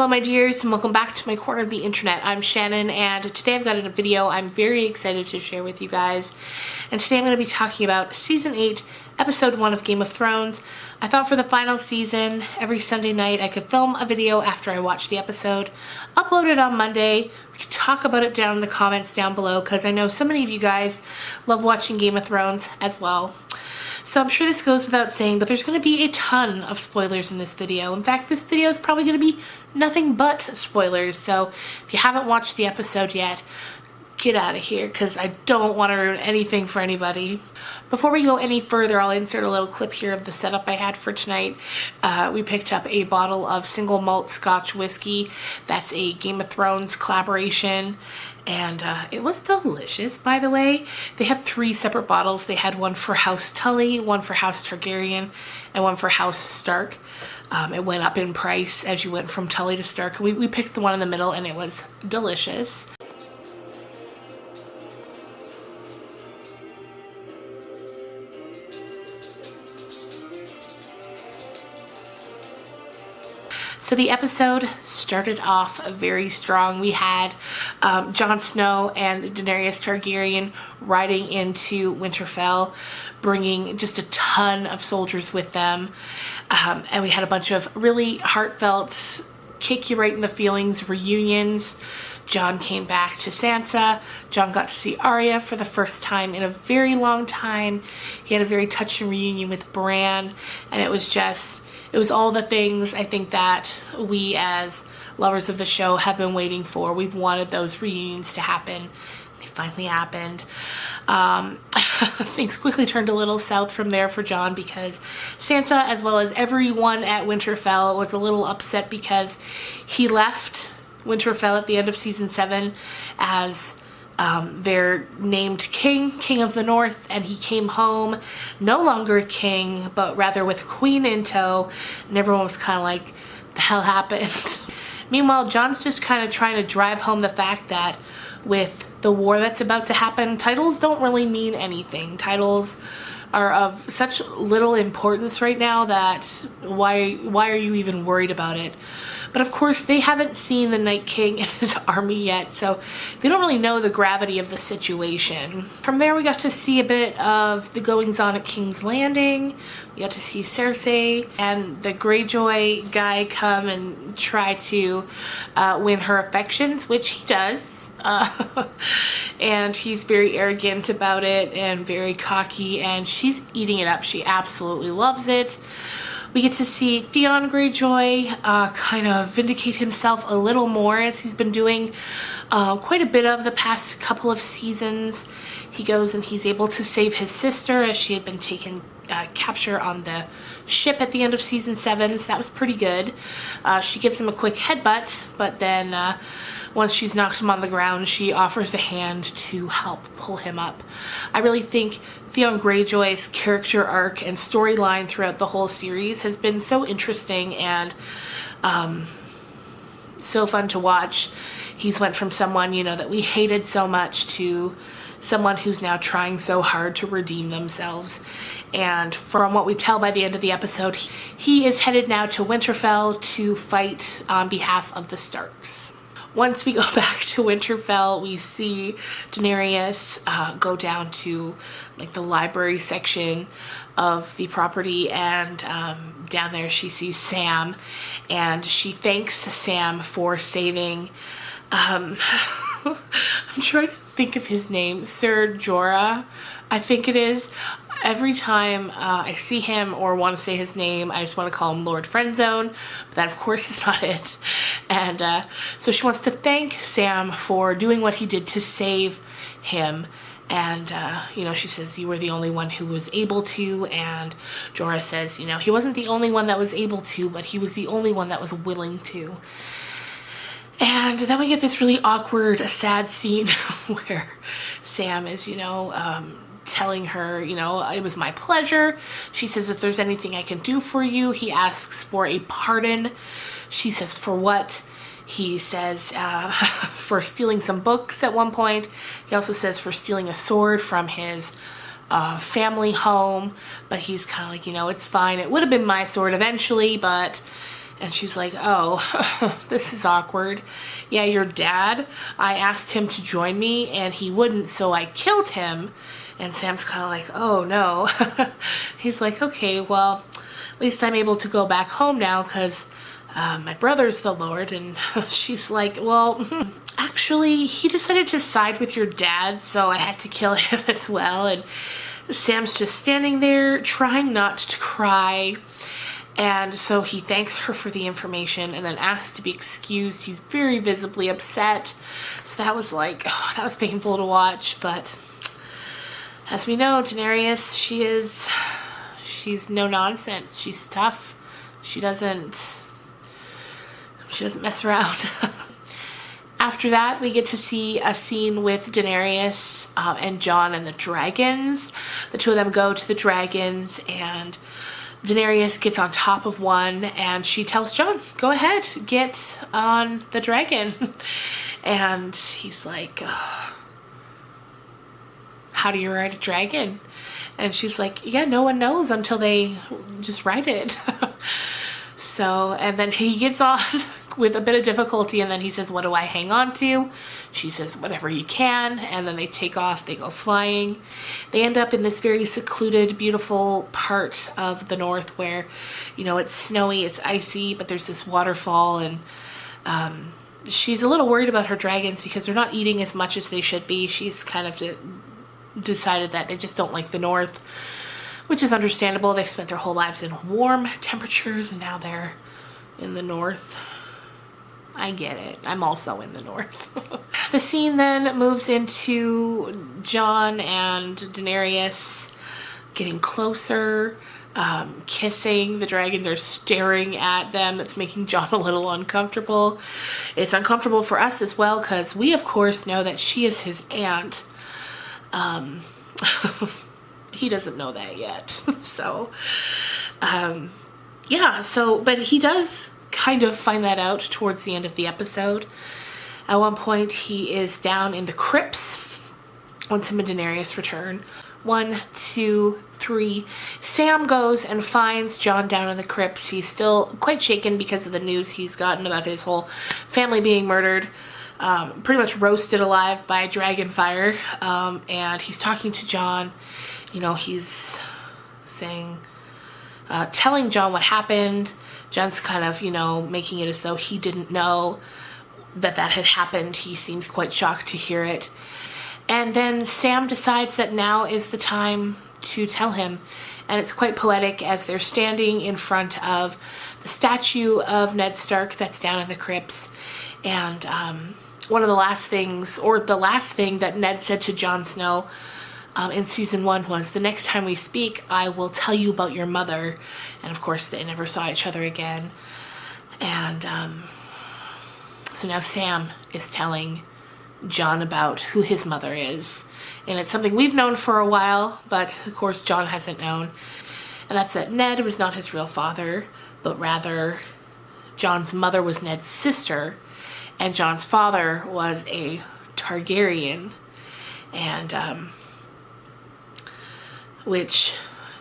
Hello my dears, and welcome back to my corner of the internet. I'm Shannon, and today I've got a video I'm very excited to share with you guys. And today I'm going to be talking about Season 8, Episode 1 of Game of Thrones. I thought for the final season, every Sunday night I could film a video after I watched the episode, upload it on Monday. We could talk about it down in the comments down below, because I know so many of you guys love watching Game of Thrones as well. So I'm sure this goes without saying, but there's going to be a ton of spoilers in this video. In fact, this video is probably going to be nothing but spoilers. So if you haven't watched the episode yet, get out of here, because I don't want to ruin anything for anybody. Before we go any further, I'll insert a little clip here of the setup I had for tonight. We picked up a bottle of single malt Scotch whiskey. That's a Game of Thrones collaboration. And it was delicious, by the way. They had 3 separate bottles. They had one for House Tully, one for House Targaryen, and one for House Stark. It went up in price as you went from Tully to Stark. We picked the one in the middle, and it was delicious. So the episode started off very strong. We had Jon Snow and Daenerys Targaryen riding into Winterfell, bringing just a ton of soldiers with them. And we had a bunch of really heartfelt, kick you right in the feelings reunions. Jon came back to Sansa. Jon got to see Arya for the first time in a very long time. He had a very touching reunion with Bran, and it was all the things I think that we as lovers of the show have been waiting for. We've wanted those reunions to happen. They finally happened. Things quickly turned a little south from there for Jon, because Sansa, as well as everyone at Winterfell, was a little upset because he left Winterfell at the end of season 7 as their named king of the North, and he came home no longer a king, but rather with a queen in tow, and everyone was kind of like, the hell happened? Meanwhile, Jon's just kind of trying to drive home the fact that with the war that's about to happen, titles don't really mean anything. Titles are of such little importance right now that why are you even worried about it? But of course, they haven't seen the Night King and his army yet, so they don't really know the gravity of the situation. From there, we got to see a bit of the goings-on at King's Landing. We got to see Cersei and the Greyjoy guy come and try to win her affections, which he does. And he's very arrogant about it and very cocky, and she's eating it up. She absolutely loves it. We get to see Theon Greyjoy kind of vindicate himself a little more, as he's been doing quite a bit of the past couple of seasons. He goes and he's able to save his sister, as she had been taken capture on the ship at the end of season 7, so that was pretty good. She gives him a quick headbutt, but then once she's knocked him on the ground, she offers a hand to help pull him up. I really think Theon Greyjoy's character arc and storyline throughout the whole series has been so interesting and so fun to watch. He's went from someone, you know, that we hated so much to someone who's now trying so hard to redeem themselves. And from what we tell by the end of the episode, he is headed now to Winterfell to fight on behalf of the Starks. Once we go back to Winterfell, we see Daenerys go down to like the library section of the property, and down there she sees Sam, and she thanks Sam for saving, I'm trying to think of his name, Ser Jorah, I think it is. Every time I see him or want to say his name, I just want to call him Lord Friendzone, but that of course is not it. And so she wants to thank Sam for doing what he did to save him. And, you know, she says, you were the only one who was able to. And Jorah says, you know, he wasn't the only one that was able to, but he was the only one that was willing to. And then we get this really awkward, sad scene where Sam is, you know, telling her, you know, it was my pleasure. She says, if there's anything I can do for you. He asks for a pardon. She says, for what? He says for stealing some books at one point. He also says for stealing a sword from his family home, but he's kind of like, you know, it's fine. It would have been my sword eventually, but And she's like, oh, this is awkward. Yeah, your dad, I asked him to join me and he wouldn't, so I killed him. And Sam's kind of like, oh no. He's like, okay, well, at least I'm able to go back home now because my brother's the Lord. And she's like, well, actually, he decided to side with your dad, so I had to kill him as well. And Sam's just standing there trying not to cry. And so he thanks her for the information and then asks to be excused. He's very visibly upset. So that was like, oh, that was painful to watch. But as we know, Daenerys, she's no nonsense. She's tough. She doesn't mess around. After that, we get to see a scene with Daenerys and Jon and the dragons. The two of them go to the dragons, and Daenerys gets on top of one, and she tells Jon, go ahead, get on the dragon. And he's like, how do you ride a dragon? And she's like, yeah, no one knows until they just ride it. So, and then he gets on with a bit of difficulty, and then he says, what do I hang on to? She says, whatever you can. And then they take off, they go flying. They end up in this very secluded, beautiful part of the north where, you know, it's snowy, it's icy, but there's this waterfall. And she's a little worried about her dragons because they're not eating as much as they should be. She's kind of decided that they just don't like the north, which is understandable. They've spent their whole lives in warm temperatures, and now they're in the north. I get it. I'm also in the north. The scene then moves into Jon and Daenerys getting closer, kissing. The dragons are staring at them. It's making Jon a little uncomfortable. It's uncomfortable for us as well because we, of course, know that she is his aunt. He doesn't know that yet. So, yeah, but he does kind of find that out towards the end of the episode. At one point, he is down in the crypts once him and Daenerys return. 1, 2, 3. Sam goes and finds Jon down in the crypts. He's still quite shaken because of the news he's gotten about his whole family being murdered. Pretty much roasted alive by dragon fire. And he's talking to Jon. You know, he's saying, telling Jon what happened. Jon's kind of, you know, making it as though he didn't know that had happened. He seems quite shocked to hear it. And then Sam decides that now is the time to tell him. And it's quite poetic as they're standing in front of the statue of Ned Stark that's down in the crypts. And one of the last things, or the last thing that Ned said to Jon Snow in season 1 was, the next time we speak, I will tell you about your mother. And of course, they never saw each other again. And so now Sam is telling Jon about who his mother is. And it's something we've known for a while, but of course Jon hasn't known. And that's that Ned was not his real father, but rather Jon's mother was Ned's sister, and Jon's father was a Targaryen. And which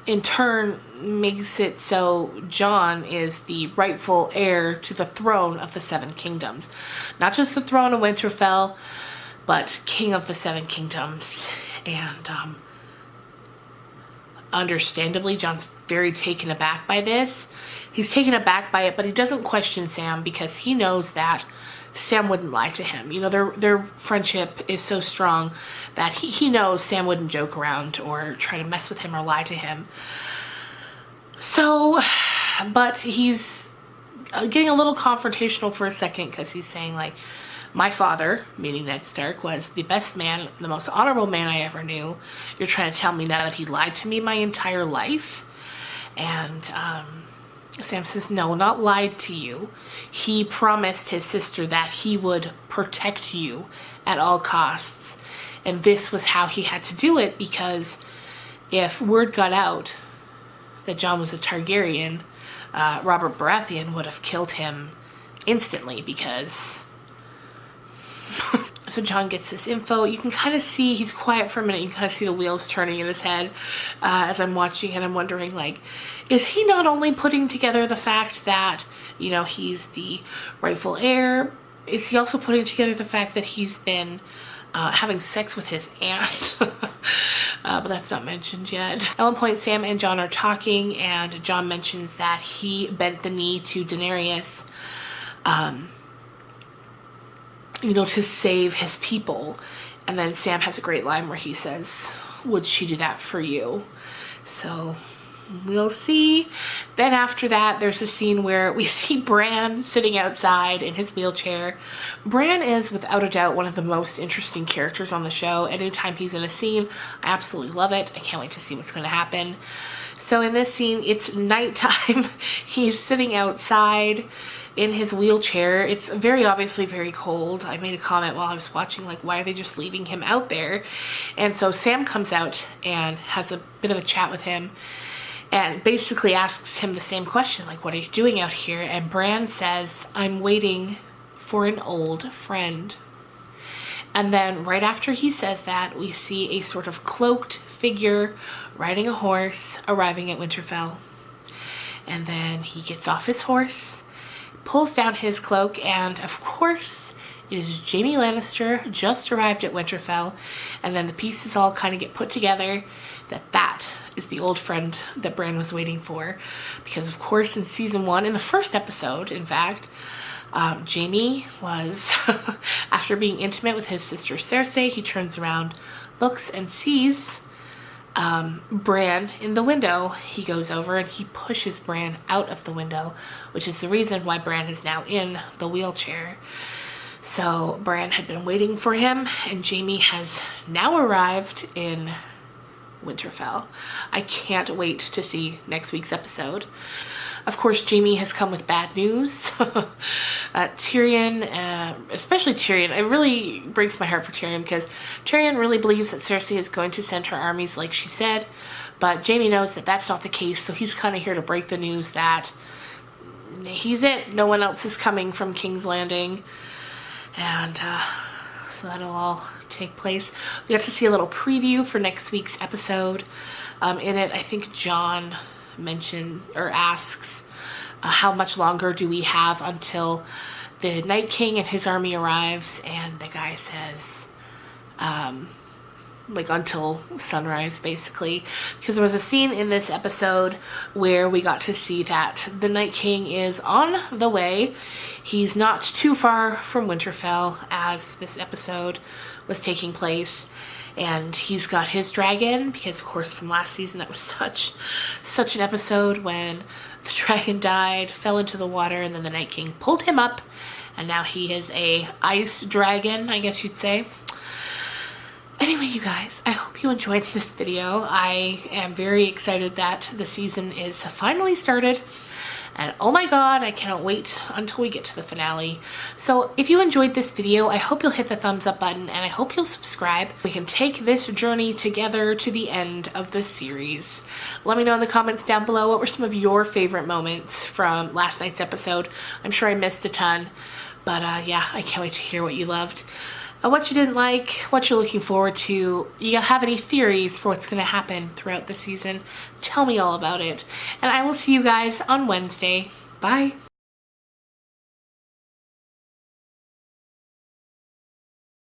in turn makes it so Jon is the rightful heir to the throne of the Seven Kingdoms. Not just the throne of Winterfell, but king of the Seven Kingdoms. And understandably, Jon's very taken aback by this. He's taken aback by it, but he doesn't question Sam because he knows that Sam wouldn't lie to him. You know, their friendship is so strong that he knows Sam wouldn't joke around or try to mess with him or lie to him. So, but he's getting a little confrontational for a second because he's saying, like, my father, meaning Ned Stark, was the best man, the most honorable man I ever knew. You're trying to tell me now that he lied to me my entire life? And Sam says, no, not lied to you. He promised his sister that he would protect you at all costs. And this was how he had to do it, because if word got out that Jon was a Targaryen, Robert Baratheon would have killed him instantly, because... So John gets this info. You can kind of see, he's quiet for a minute, you can kind of see the wheels turning in his head as I'm watching, and I'm wondering, like, is he not only putting together the fact that, you know, he's the rightful heir, is he also putting together the fact that he's been having sex with his aunt? But that's not mentioned yet. At one point, Sam and John are talking, and John mentions that he bent the knee to Daenerys, you know, to save his people. And then Sam has a great line where he says, would she do that for you? So we'll see. Then after that, there's a scene where we see Bran sitting outside in his wheelchair. Bran is without a doubt one of the most interesting characters on the show. Anytime he's in a scene, I absolutely love it. I can't wait to see what's going to happen. So in this scene, it's nighttime. He's sitting outside in his wheelchair. It's very obviously very cold. I made a comment while I was watching, like, why are they just leaving him out there? And so Sam comes out and has a bit of a chat with him and basically asks him the same question, like, what are you doing out here? And Bran says, I'm waiting for an old friend. And then right after he says that, we see a sort of cloaked figure riding a horse arriving at Winterfell. And then he gets off his horse, pulls down his cloak, and of course it is Jaime Lannister, just arrived at Winterfell. And then the pieces all kind of get put together that is the old friend that Bran was waiting for. Because of course in season 1, in the first episode in fact, Jaime was, after being intimate with his sister Cersei, he turns around, looks and sees Bran in the window. He goes over and he pushes Bran out of the window, which is the reason why Bran is now in the wheelchair. So Bran had been waiting for him, and Jaime has now arrived in Winterfell. I can't wait to see next week's episode. Of course, Jaime has come with bad news. Tyrion, especially Tyrion, it really breaks my heart for Tyrion, because Tyrion really believes that Cersei is going to send her armies like she said, but Jaime knows that that's not the case, so he's kind of here to break the news that he's it. No one else is coming from King's Landing, and so that'll all take place. We have to see a little preview for next week's episode. In it, I think John mentioned or asks how much longer do we have until the Night King and his army arrives, and the guy says like until sunrise, basically, because there was a scene in this episode where we got to see that the Night King is on the way. He's not too far from Winterfell as this episode was taking place, and he's got his dragon, because of course from last season that was such an episode when the dragon died, fell into the water, and then the Night King pulled him up, and now he is a ice dragon, I guess you'd say. Anyway, you guys, I hope you enjoyed this video. I am very excited that the season is finally started. And oh my god, I cannot wait until we get to the finale. So if you enjoyed this video, I hope you'll hit the thumbs up button, and I hope you'll subscribe. We can take this journey together to the end of the series. Let me know in the comments down below what were some of your favorite moments from last night's episode. I'm sure I missed a ton, but yeah, I can't wait to hear what you loved. What you didn't like, what you're looking forward to. You have any theories for what's going to happen throughout the season? Tell me all about it. And I will see you guys on Wednesday. Bye.